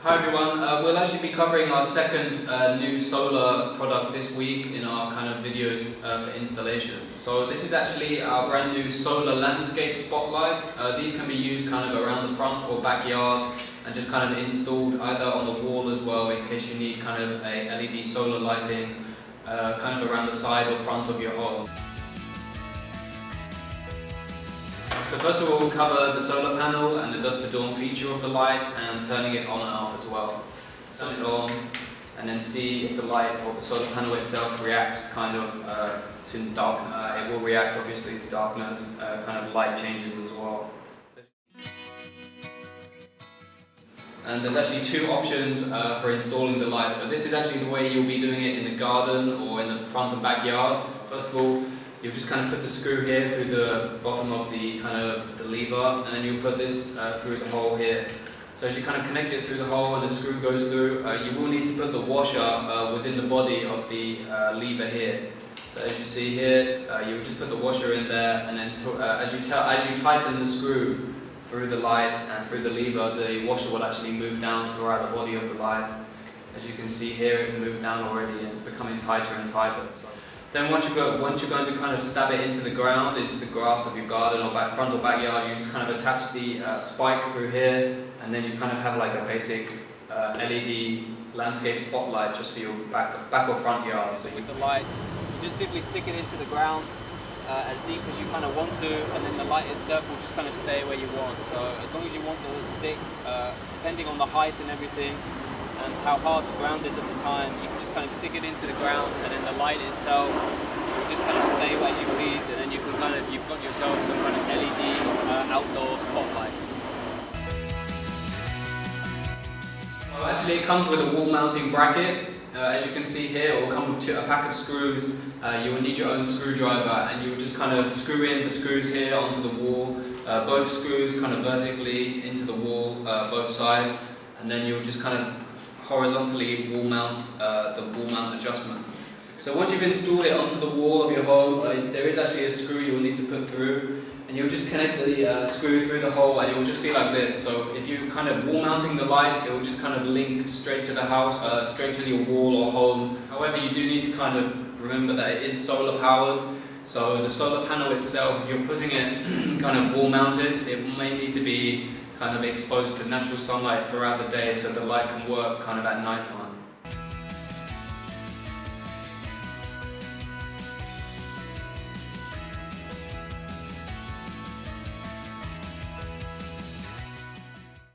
Hi everyone, we'll actually be covering our second new solar product this week in our kind of videos for installations. So this is actually our brand new solar landscape spotlight. These can be used kind of around the front or backyard and just kind of installed either on the wall as well in case you need kind of a LED solar lighting kind of around the side or front of your home. So first of all, we'll cover the solar panel and the dusk to dawn feature of the light and turning it on and off as well. Turn it on and then see if the light or the solar panel itself reacts kind of to dark. It will react obviously to darkness, kind of light changes as well. And there's actually two options for installing the light. So this is actually the way you'll be doing it in the garden or in the front and backyard. First of all, you'll just kind of put the screw here through the bottom of the kind of the lever, and then you'll put this through the hole here. So as you kind of connect it through the hole and the screw goes through, you will need to put the washer within the body of the lever here. So as you see here, you just put the washer in there, and then as you tighten the screw through the light and through the lever, the washer will actually move down throughout the body of the light. As you can see here, it's moved down already and becoming tighter and tighter. So then once you're going to kind of stab it into the ground, into the grass of your garden or front or backyard, you just kind of attach the spike through here, and then you kind of have like a basic LED landscape spotlight just for your back or front yard. So with the light, you just simply stick it into the ground as deep as you kind of want to, and then the light itself will just kind of stay where you want. So as long as you want the stick, depending on the height and everything, and how hard the ground is at the time, you can just kind of stick it into the ground, and then the light itself will just kind of stay as you please, and then you can you've got yourself some kind of LED outdoor spotlights. Well, actually, it comes with a wall mounting bracket. As you can see here, it will come with a pack of screws. You will need your own screwdriver, and you will just kind of screw in the screws here onto the wall, both screws kind of vertically into the wall, both sides, and then you'll just kind of horizontally wall mount the wall mount adjustment. So once you've installed it onto the wall of your home, there is actually a screw you'll need to put through, and you'll just connect the screw through the hole, and it will just be like this. So if you're kind of wall mounting the light, it will just kind of link straight to the house, straight to your wall or home. However, you do need to kind of remember that it is solar powered. So the solar panel itself, if you're putting it kind of wall mounted, it may need to be kind of exposed to natural sunlight throughout the day so the light can work kind of at night time.